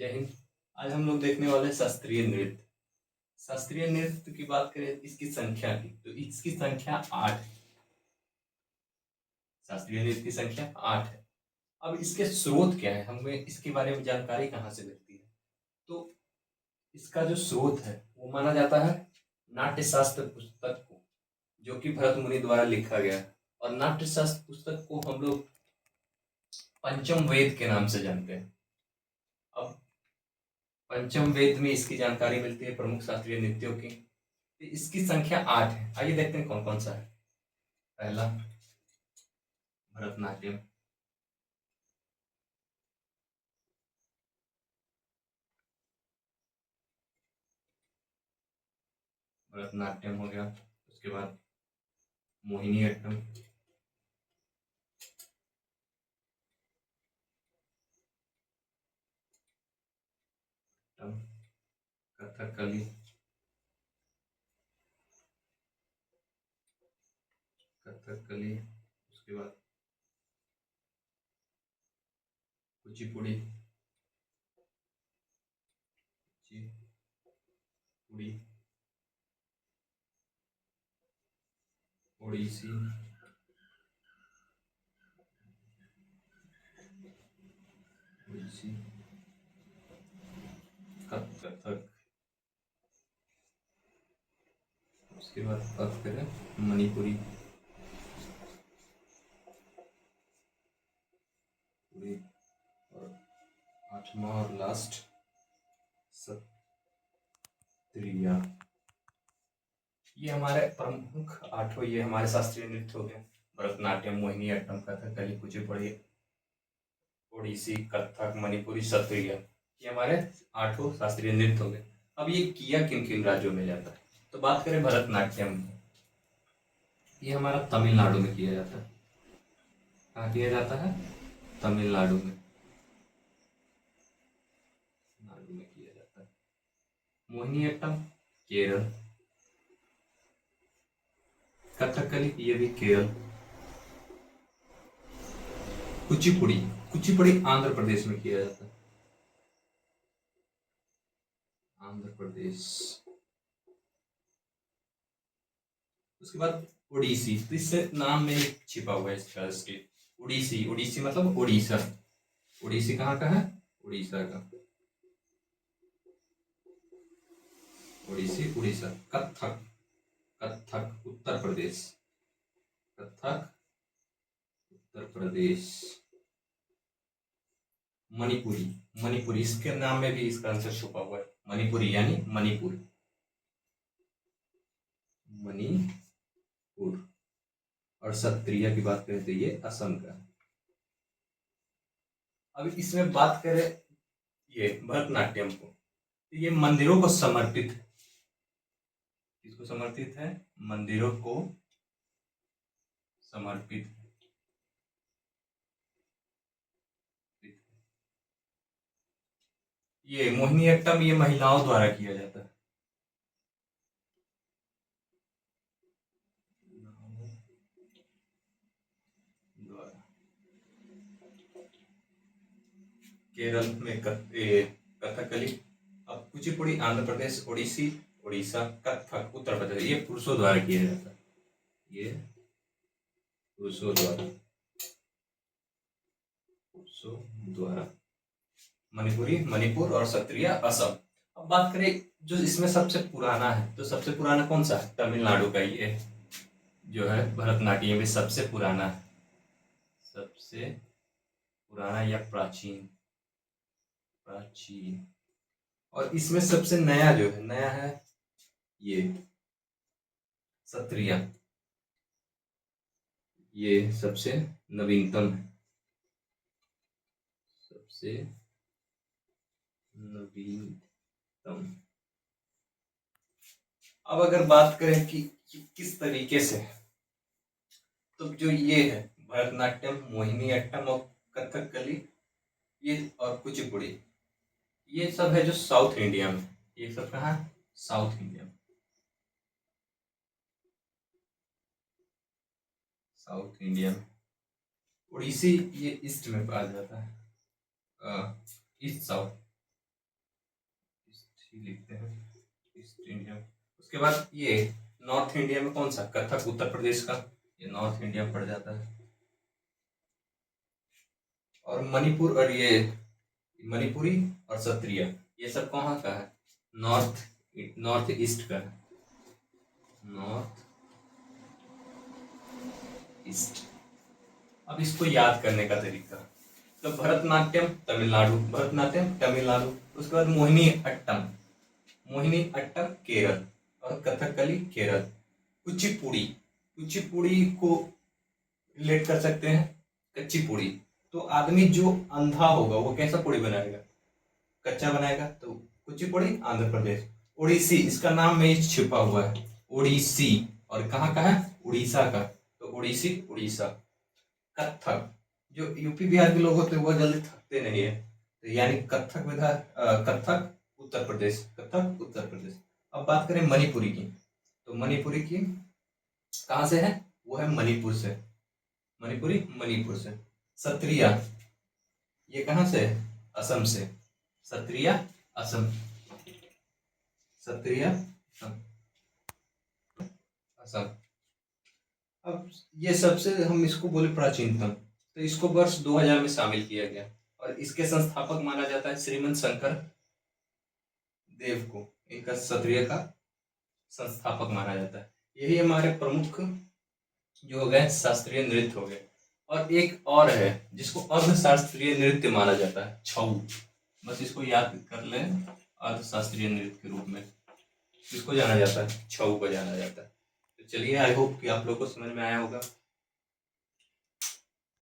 जय हिंद। आज हम लोग देखने वाले हैं शास्त्रीय नृत्य। शास्त्रीय नृत्य की बात करें इसकी संख्या की, तो इसकी संख्या 8 है। शास्त्रीय नृत्य की संख्या 8 है। अब इसके स्रोत क्या है, हमें इसके बारे में जानकारी कहाँ से मिलती है? तो इसका जो स्रोत है वो माना जाता है नाट्य शास्त्र पुस्तक को, जो कि भरत मुनि द्वारा लिखा गया है। और नाट्य शास्त्र पुस्तक को हम लोग पंचम वेद के नाम से जानते हैं। अब पंचम वेद में इसकी जानकारी मिलती है प्रमुख शास्त्रीय नृत्यों की। इसकी संख्या 8 है। आइए देखते हैं कौन कौन सा है। पहला भरतनाट्यम, भरतनाट्यम हो गया। उसके बाद मोहिनी अट्टम, कथकली, कथकली। उसके बाद कुचिपुड़ी, कुचिपुड़ी, ओडिसी, ओडिसी, कथक। उसके बाद बात करें मणिपुरी, और आठवां और लास्ट सत्रिया। ये हमारे प्रमुख आठों, ये हमारे शास्त्रीय नृत्य हो गए। भरतनाट्यम, मोहिनी अट्टम, कथकली, कुचिपुड़ी, ओडिसी, कथक, मणिपुरी, सत्रिया। ये हमारे आठों शास्त्रीय नृत्य हो गए। अब ये किया किन किन राज्यों में जाता है, तो बात करें भरतनाट्यम की। ये हमारा तमिलनाडु में किया जाता है। कहाँ किया जाता है? तमिलनाडु में, नाडु में किया जाता है। मोहिनीअट्टम केरल, कथकली ये भी केरल, कुचिपुड़ी, कुचिपुड़ी आंध्र प्रदेश में किया जाता है। आंध्र प्रदेश। उसके बाद ओडिसी, तो इससे नाम में एक छिपा हुआ है इसका स्टेट। ओडिसी, ओडिसी मतलब उड़ीसा। ओडिसी कहाँ का है? उड़ीसा का। ओडिसी उड़ीसा। कथक, कथक उत्तर प्रदेश, कथक उत्तर प्रदेश। मणिपुरी, मणिपुरी इसके नाम में भी इसका आंसर छुपा हुआ है। मणिपुरी यानी मणिपुर, मणिपुर। और सत्रिया की बात करें तो ये असम का। अब इसमें बात करें ये भरतनाट्यम को, तो ये मंदिरों को समर्पित है। किसको समर्पित है? मंदिरों को समर्पित है। ये मोहिनीअट्टम ये महिलाओं द्वारा किया जाता है। केरल में कथकली। अब कुचिपुड़ी आंध्र प्रदेश, ओडिसी उड़ीसा, कथक उत्तर प्रदेश, ये पुरुषों द्वारा किया जाता है। ये पुरुषों द्वारा, पुरुषों द्वारा। मणिपुरी मणिपुर और सत्रिया असम। अब बात करें जो इसमें सबसे पुराना है, तो सबसे पुराना कौन सा है? तमिलनाडु का ये जो है भरतनाट्यम में सबसे पुराना है। सबसे पुराना या प्राचीन, प्राचीन। और इसमें सबसे नया जो है, नया है ये सत्रिया। ये सबसे नवीनतम है, सबसे नवीनतम। अब अगर बात करें कि किस तरीके से, तो जो ये है भरतनाट्यम, मोहिनीअट्टम और कथकली, ये और कुचिपुड़ी, ये सब है जो साउथ इंडिया में। ये सब कहाँ? साउथ इंडिया में, साउथ इंडिया में। उड़ीसी ये ईस्ट में पाया जाता है, ईस्ट साउथ। लिखते हैं ईस्ट इंडिया। उसके बाद ये नॉर्थ इंडिया में कौन सा, कथक उत्तर प्रदेश का, ये नॉर्थ इंडिया में पड़ जाता है। और मणिपुर और ये मणिपुरी और सत्रिया ये सब कहाँ का है, नॉर्थ ईस्ट का है, नॉर्थ ईस्ट। अब इसको याद करने का तरीका, तो भरतनाट्यम तमिलनाडु, उसके बाद मोहिनी अट्टम केरल और कथकली केरल। कुचिपुड़ी को रिलेट कर सकते हैं कच्ची पूड़ी। तो आदमी जो अंधा होगा वो कैसा पूड़ी बनाएगा, कच्चा बनाएगा, तो कुचिपुड़ी आंध्र प्रदेश। ओडिसी, इसका नाम में ही छिपा हुआ है, ओडिसी, और कहाँ का है, उड़ीसा का, तो ओडिसी उड़ीसा। कथक, जो यूपी बिहार के लोग होते हैं वो जल्दी थकते नहीं है, तो यानी कथक उत्तर प्रदेश, कथक उत्तर प्रदेश। अब बात करें मणिपुरी की, तो मणिपुरी की कहाँ से है, वो है मणिपुर से, मणिपुर से। सत्रिया, ये कहाँ से है, असम से, सत्रिया असम, असम। अब ये सबसे हम इसको बोले प्राचीनतम, तो इसको वर्ष 2000 में शामिल किया गया और इसके संस्थापक माना जाता है श्रीमंत शंकर देव को, इनका सत्रिय का संस्थापक माना जाता है। यही हमारे प्रमुख जो हो गए शास्त्रीय नृत्य हो गए। और एक और है जिसको अर्ध शास्त्रीय नृत्य माना जाता है, छऊ, बस इसको याद कर लें, अर्ध शास्त्रीय नृत्य के रूप में इसको जाना जाता है, छऊ को जाना जाता है। तो चलिए, आई होप कि आप लोग को समझ में आया होगा।